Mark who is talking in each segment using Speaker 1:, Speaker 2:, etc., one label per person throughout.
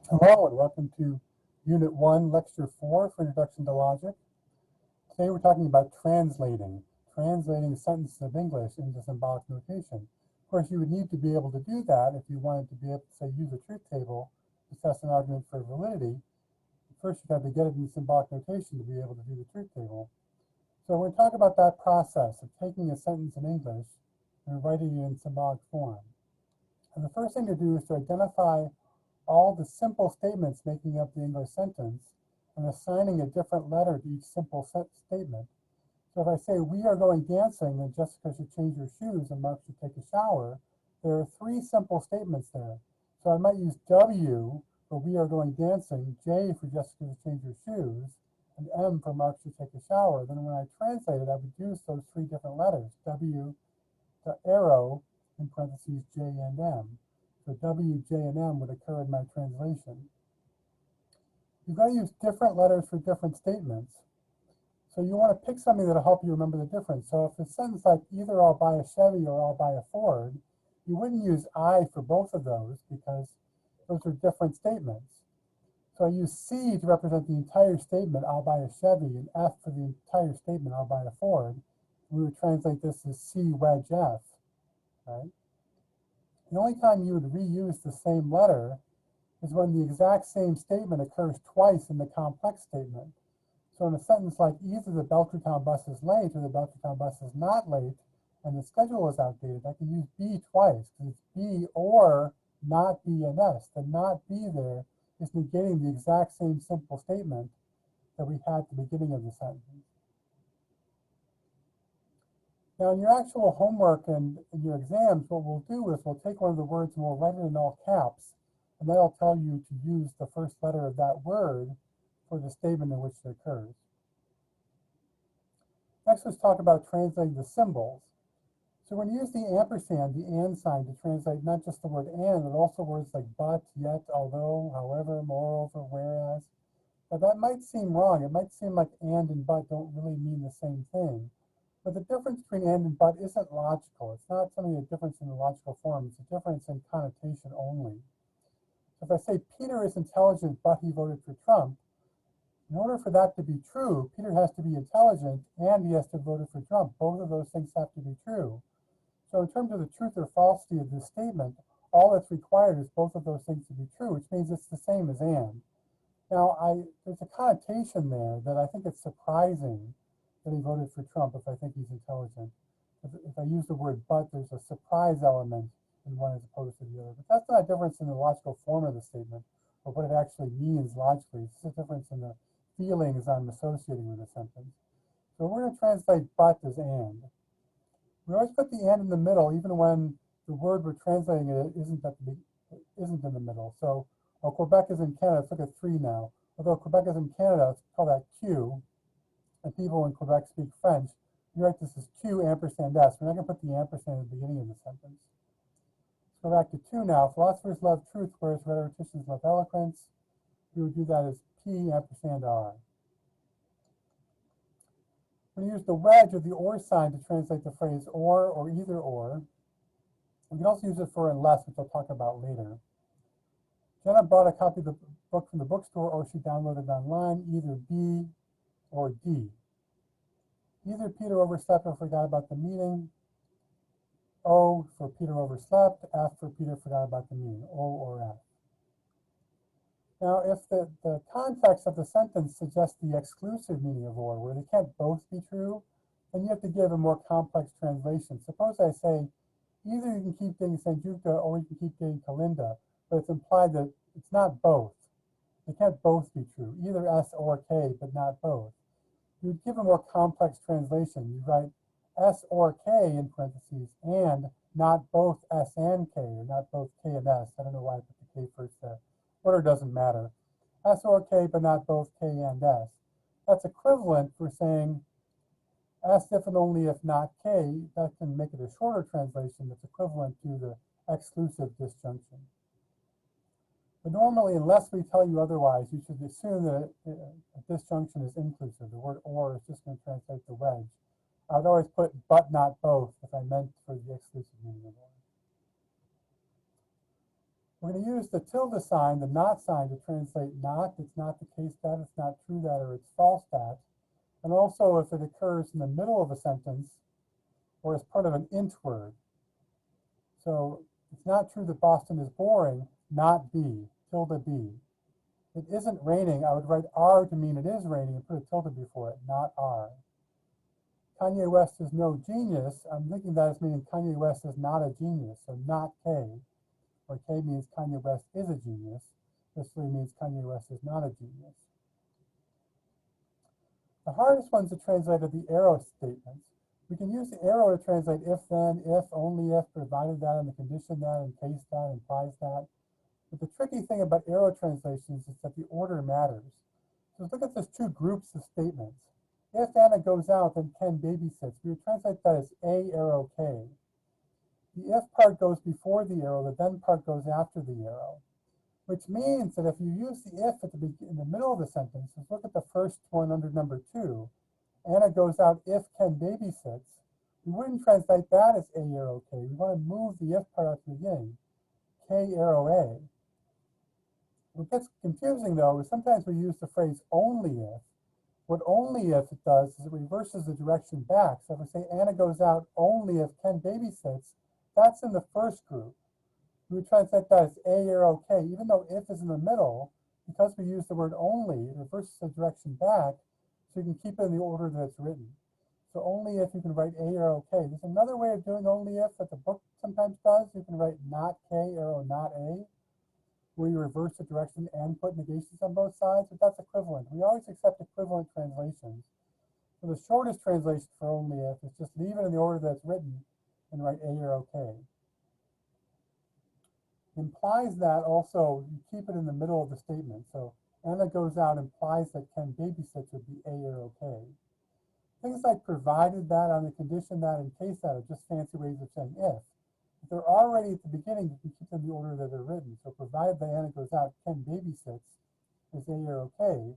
Speaker 1: Hello and welcome to Unit 1, Lecture 4 for Introduction to Logic. Today we're talking about translating sentences of English into symbolic notation. Of course, you would need to be able to do that if you wanted to be able to, say, use a truth table to test an argument for validity. First, you'd have to get it in symbolic notation to be able to do the truth table. So we're going to talk about that process of taking a sentence in English and writing it in symbolic form. And the first thing to do is to identify all the simple statements making up the English sentence and assigning a different letter to each simple statement. So if I say, we are going dancing, then Jessica should change her shoes and Mark should take a shower, there are three simple statements there. So I might use W for we are going dancing, J for Jessica should change her shoes, and M for Mark should take a shower. Then when I translate it, I would use those three different letters, W, the arrow, in parentheses, J and M. So W, J, and M would occur in my translation. You've got to use different letters for different statements. So you want to pick something that'll help you remember the difference. So if a sentence like either I'll buy a Chevy or I'll buy a Ford, you wouldn't use I for both of those because those are different statements. So I use C to represent the entire statement, I'll buy a Chevy, and F for the entire statement, I'll buy a Ford. We would translate this as C wedge F, right? The only time you would reuse the same letter is when the exact same statement occurs twice in the complex statement. So in a sentence like either the Belchertown bus is late or the Belchertown bus is not late and the schedule is outdated, I can use be twice because it's be or not be and S. The not be there is negating the exact same simple statement that we had at the beginning of the sentence. Now in your actual homework and in your exams, what we'll do is we'll take one of the words and we'll write it in all caps, and that'll tell you to use the first letter of that word for the statement in which it occurs. Next, let's talk about translating the symbols. So when you use the ampersand, the and sign, to translate not just the word and, but also words like but, yet, although, however, moreover, whereas, now that might seem wrong. It might seem like and but don't really mean the same thing. But the difference between and but isn't logical. It's not something a difference in the logical form. It's a difference in connotation only. So if I say Peter is intelligent, but he voted for Trump, in order for that to be true, Peter has to be intelligent and he has to have voted for Trump. Both of those things have to be true. So in terms of the truth or falsity of this statement, all that's required is both of those things to be true, which means it's the same as and. Now, there's a connotation there that I think it's surprising that he voted for Trump if I think he's intelligent. If I use the word but, there's a surprise element in one as opposed to the other. But that's not a difference in the logical form of the statement or what it actually means logically. It's just a difference in the feelings I'm associating with the sentence. So we're going to translate but as and. We always put the and in the middle, even when the word we're translating it isn't in the middle. So Quebec is in Canada. Let's look at 3 now. Although Quebec is in Canada, let's call that Q. And people in Quebec speak French. You write this as Q ampersand S. We're not going to put the ampersand at the beginning of the sentence. Let's go back to 2 now. Philosophers love truth, whereas rhetoricians love eloquence. We would do that as P ampersand R. We're going to use the wedge or the or sign to translate the phrase or either or. We can also use it for unless, which I'll talk about later. Jenna bought a copy of the book from the bookstore or she downloaded it online, either B or D. Either Peter overslept or forgot about the meeting. O for Peter overslept, F for Peter forgot about the meeting, O or F. Now, if the context of the sentence suggests the exclusive meaning of or, where they can't both be true, then you have to give a more complex translation. Suppose I say, either you can keep dating Sanjuka or you can keep dating Kalinda, but it's implied that it's not both. They can't both be true, either S or K, but not both. You would give a more complex translation. You write S or K in parentheses and not both S and K, or not both K and S. I don't know why I put the K first there. Order doesn't matter. S or K, but not both K and S. That's equivalent for saying S if and only if not K. That can make it a shorter translation that's equivalent to the exclusive disjunction. But normally, unless we tell you otherwise, you should assume that a disjunction is inclusive. The word or is just going to translate the wedge. I would always put but not both if I meant for the exclusive meaning of or. We're going to use the tilde sign, the not sign, to translate not. It's not the case that, it's not true that, or it's false that. And also if it occurs in the middle of a sentence or as part of an int word. So it's not true that Boston is boring, not B, tilde B. It isn't raining, I would write R to mean it is raining and put a tilde before it, not R. Kanye West is no genius, I'm thinking that as meaning Kanye West is not a genius, so not K, where K means Kanye West is a genius. This really means Kanye West is not a genius. The hardest ones to translate are the arrow statements. We can use the arrow to translate if then, if, only if, provided that, and the condition that, in case that, implies that. But the tricky thing about arrow translations is that the order matters. So let's look at those two groups of statements. If Anna goes out, then Ken babysits. We would translate that as A arrow K. The if part goes before the arrow, the then part goes after the arrow, which means that if you use the if at in the middle of the sentence, let's look at the first one under number 2. Anna goes out if Ken babysits. We wouldn't translate that as A arrow K. We want to move the if part at the beginning, K arrow A. What gets confusing though is sometimes we use the phrase only if. What only if it does is it reverses the direction back. So if we say Anna goes out only if Ken babysits, that's in the first group. We would translate that as A arrow K. Even though if is in the middle, because we use the word only, it reverses the direction back, so you can keep it in the order that it's written. So only if you can write A arrow K. There's another way of doing only if that the book sometimes does. You can write not K arrow not A, where you reverse the direction and put negations on both sides, but that's equivalent. We always accept equivalent translations. So the shortest translation for only if is just leave it in the order that's written and write A arrow K. Implies that also, you keep it in the middle of the statement. So Anna goes out implies that Ken babysits would be A arrow K. Things like provided that, on the condition that, in case that are just fancy ways of saying if. If they're already at the beginning, you can keep them in the order that they're written. So provided that Anna goes out, Ken babysits is A arrow K.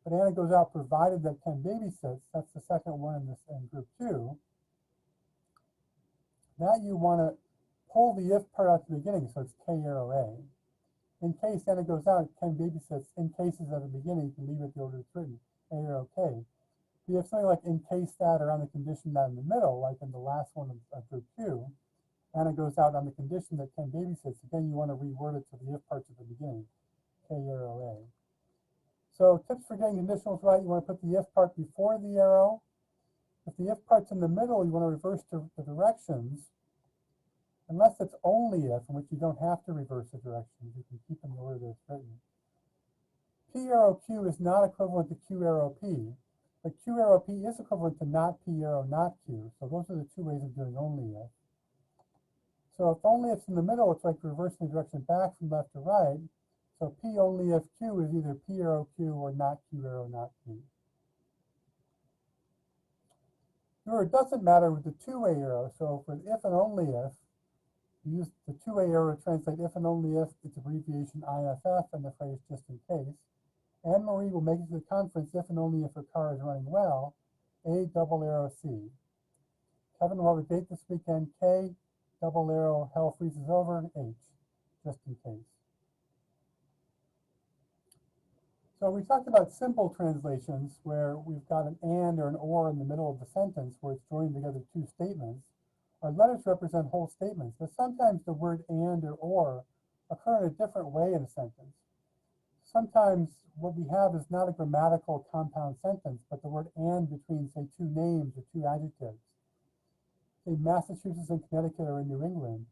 Speaker 1: But Anna goes out provided that Ken babysits, that's the second one in this in group 2. Now you want to pull the if part out at the beginning, so it's K arrow A. In case Anna goes out, Ken babysits, in cases at the beginning, you can leave it the order it's written, A arrow K. If you have something like in case that or on the condition that in the middle, like in the last one of group 2, Anna goes out on the condition that Ken babysits, again, you want to reword it to the if parts at the beginning, K arrow A. So tips for getting conditionals right, you want to put the if part before the arrow. If the if part's in the middle, you want to reverse the directions, unless it's only if, in which you don't have to reverse the directions. You can keep in the order that it's written. P arrow Q is not equivalent to Q arrow P, but Q arrow P is equivalent to not P arrow not Q. So those are the two ways of doing only if. So if only if's in the middle, it's like reversing the direction back from left to right. So P only if Q is either P arrow Q or not Q arrow not Q. Remember, it doesn't matter with the two-way arrow. So for if and only if, you use the two-way arrow to translate if and only if, its abbreviation IFF, and the phrase just in case. Anne Marie will make it to the conference if and only if her car is running well, A double arrow C. Kevin will have a date this weekend, K double arrow hell freezes over, H, just in case. So we talked about simple translations where we've got an and or an or in the middle of the sentence where it's joining together two statements. Our letters represent whole statements, but sometimes the word and or occur in a different way in a sentence. Sometimes what we have is not a grammatical compound sentence, but the word and between, say, two names or two adjectives. Say Massachusetts and Connecticut are in New England.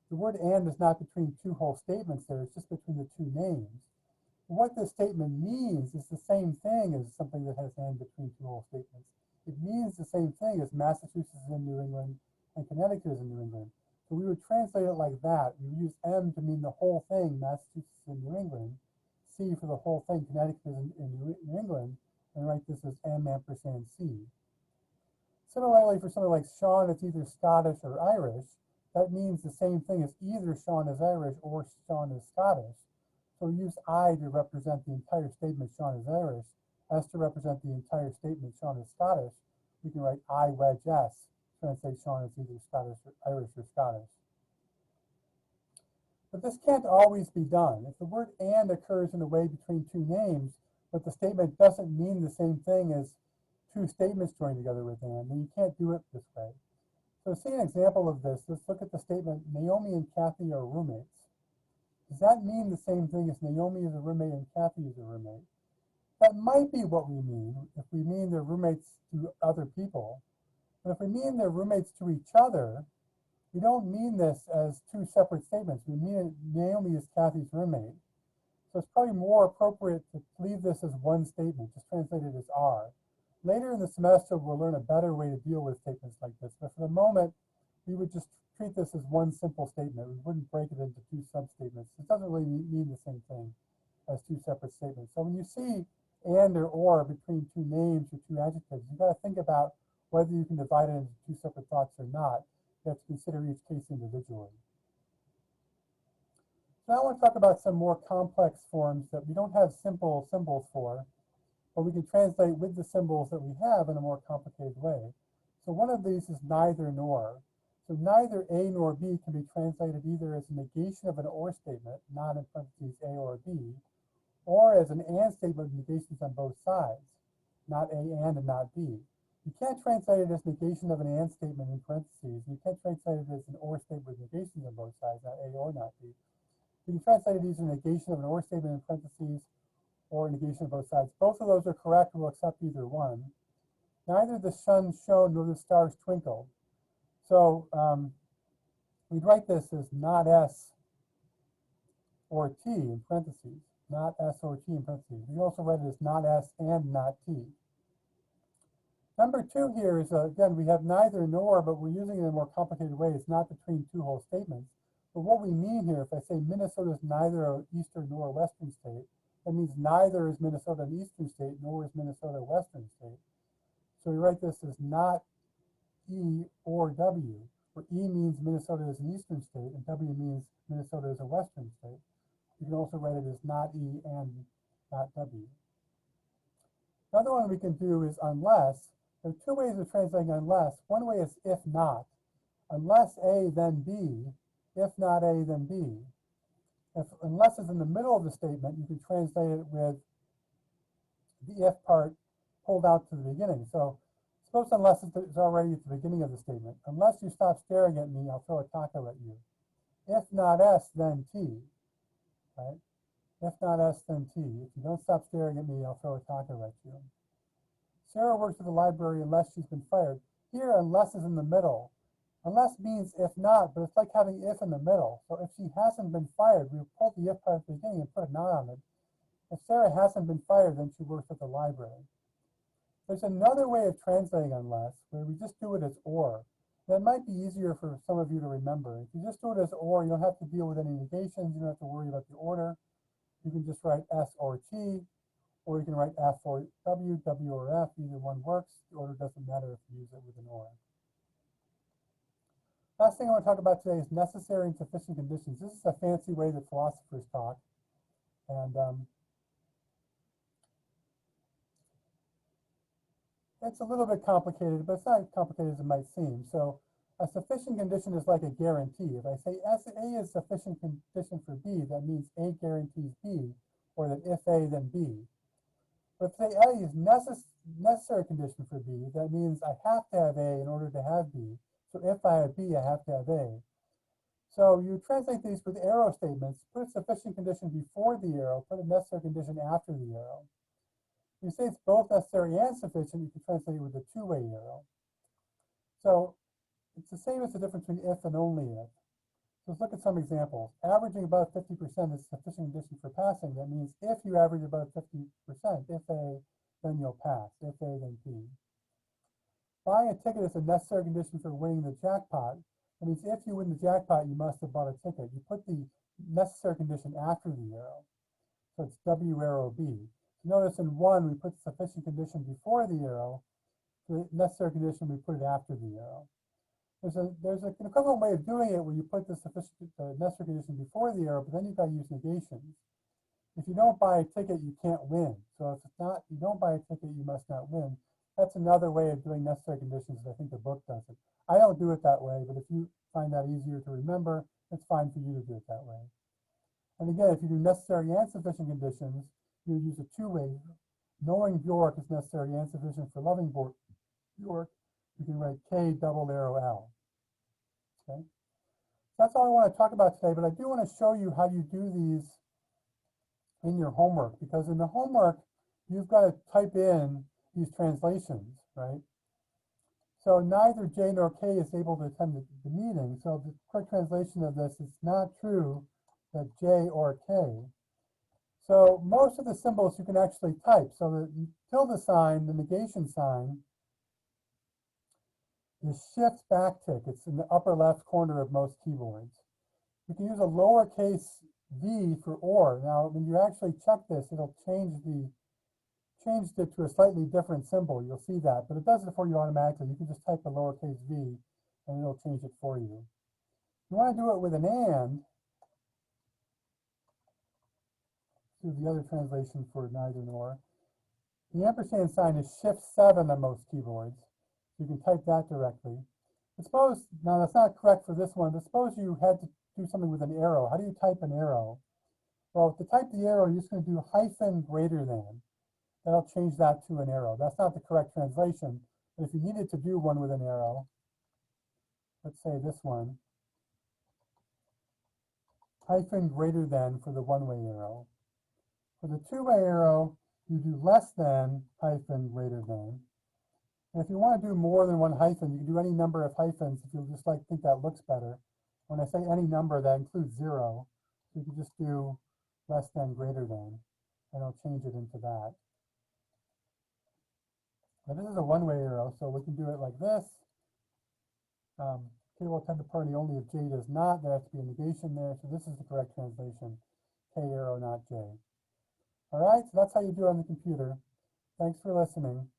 Speaker 1: The word and is not between two whole statements there, it's just between the two names. What this statement means is the same thing as something that has and between two whole statements. It means the same thing as Massachusetts is in New England and Connecticut is in New England. So we would translate it like that. We would use M to mean the whole thing, Massachusetts and New England, C for the whole thing, Connecticut is in New England, and write this as M ampersand C. Similarly, for something like Sean, it's either Scottish or Irish. That means the same thing as either Sean is Irish or Sean is Scottish. So we use I to represent the entire statement Sean is Irish. S to represent the entire statement Sean is Scottish. We can write I wedge S, translate Sean as either Scottish or Irish or Scottish. But this can't always be done. If the word and occurs in a way between two names, but the statement doesn't mean the same thing as two statements joined together with and, then you can't do it this way. So to see an example of this, let's look at the statement, Naomi and Kathy are roommates. Does that mean the same thing as Naomi is a roommate and Kathy is a roommate? That might be what we mean if we mean they're roommates to other people. But if we mean they're roommates to each other, we don't mean this as two separate statements. We mean Naomi is Kathy's roommate. So it's probably more appropriate to leave this as one statement, just translate it as are. Later in the semester, we'll learn a better way to deal with statements like this. But for the moment, we would just treat this as one simple statement. We wouldn't break it into two sub-statements. It doesn't really mean the same thing as two separate statements. So when you see and or between two names or two adjectives, you've got to think about whether you can divide it into two separate thoughts or not. You have to consider each case individually. So now I want to talk about some more complex forms that we don't have simple symbols for, but we can translate with the symbols that we have in a more complicated way. So one of these is neither nor. So neither A nor B can be translated either as a negation of an or statement, not in parentheses A or B, or as an and statement with negations on both sides, not A and not B. You can't translate it as negation of an and statement in parentheses. You can't translate it as an or statement with negations on both sides, not A or not B. You can translate it as a negation of an or statement in parentheses or negation of both sides. Both of those are correct. We'll accept either one. Neither the sun shone nor the stars twinkled. So we'd write this as not S or T in parentheses, not S or T in parentheses. We also write it as not S and not T. Number two here is, again, we have neither nor, but we're using it in a more complicated way. It's not between two whole statements. But what we mean here, if I say Minnesota is neither an eastern nor a western state, that means neither is Minnesota an eastern state, nor is Minnesota a western state. So we write this as not E or W, where E means Minnesota is an eastern state, and W means Minnesota is a western state. You can also write it as not E and not W. Another one we can do is unless. There are two ways of translating unless. One way is if not. Unless A, then B. If not A, then B. If unless is in the middle of the statement, you can translate it with the if part pulled out to the beginning. So suppose unless is already at the beginning of the statement. Unless you stop staring at me, I'll throw a taco at you. If not S, then T. Right? If not S, then T. If you don't stop staring at me, I'll throw a taco at you. Sarah works at the library unless she's been fired. Here, unless is in the middle. Unless means if not, but it's like having if in the middle. So if she hasn't been fired, we pull the if part at the beginning and put a not on it. If Sarah hasn't been fired, then she works at the library. There's another way of translating unless, where we just do it as or. That might be easier for some of you to remember. If you just do it as or, you don't have to deal with any negations. You don't have to worry about the order. You can just write S or T, or you can write F or W, W or F. Either one works. The order doesn't matter if you use it with an or. Last thing I want to talk about today is necessary and sufficient conditions. This is a fancy way that philosophers talk. And it's a little bit complicated, but it's not as complicated as it might seem. So a sufficient condition is like a guarantee. If I say A is sufficient condition for B, that means A guarantees B, or that if A, then B. But if say A is necessary condition for B, that means I have to have A in order to have B. So if I have B, I have to have A. So you translate these with arrow statements, put a sufficient condition before the arrow, put a necessary condition after the arrow. If you say it's both necessary and sufficient, you can translate it with a two-way arrow. So it's the same as the difference between if and only if. So let's look at some examples. Averaging above 50% is sufficient condition for passing. That means if you average above 50%, if A, then you'll pass. If A, then B. Buying a ticket is a necessary condition for winning the jackpot. That means if you win the jackpot, you must have bought a ticket. You put the necessary condition after the arrow. So it's W arrow B. So notice in one, we put sufficient condition before the arrow. The necessary condition, we put it after the arrow. There's an equivalent way of doing it where you put the necessary condition before the arrow, but then you've got to use negations. If you don't buy a ticket, you can't win. So if it's not, you don't buy a ticket, you must not win. That's another way of doing necessary conditions. I think the book does it. I don't do it that way, but if you find that easier to remember, it's fine for you to do it that way. And again, if you do necessary and sufficient conditions, you would use a two-way. Knowing Bjork is necessary and sufficient for loving Bjork, you can write K double arrow L. Okay? That's all I want to talk about today, but I do want to show you how you do these in your homework, because in the homework, you've got to type in these translations, right? So neither J nor K is able to attend the meeting. So the quick translation of this is not true that J or K. So most of the symbols you can actually type. So the tilde sign, the negation sign, is shift backtick. It's in the upper left corner of most keyboards. You can use a lowercase v for or. Now, when you actually check this, it'll changed it to a slightly different symbol. You'll see that, but it does it for you automatically. You can just type a lowercase v, and it'll change it for you. If you want to do it with an and, do the other translation for neither nor. The ampersand sign is shift 7 on most keyboards. So you can type that directly. But suppose, now that's not correct for this one, but suppose you had to do something with an arrow. How do you type an arrow? Well, to type the arrow, you're just going to do hyphen greater than. That'll change that to an arrow. That's not the correct translation, but if you needed to do one with an arrow, let's say this one, hyphen greater than for the one-way arrow. For the two-way arrow, you do less than hyphen greater than. And if you want to do more than one hyphen, you can do any number of hyphens if you just think that looks better. When I say any number, that includes 0. So you can just do less than greater than, and it'll change it into that. Now this is a one-way arrow, so we can do it like this. K will attend the party only if J does not. There has to be a negation there, so this is the correct translation. K arrow, not J. All right, so that's how you do it on the computer. Thanks for listening.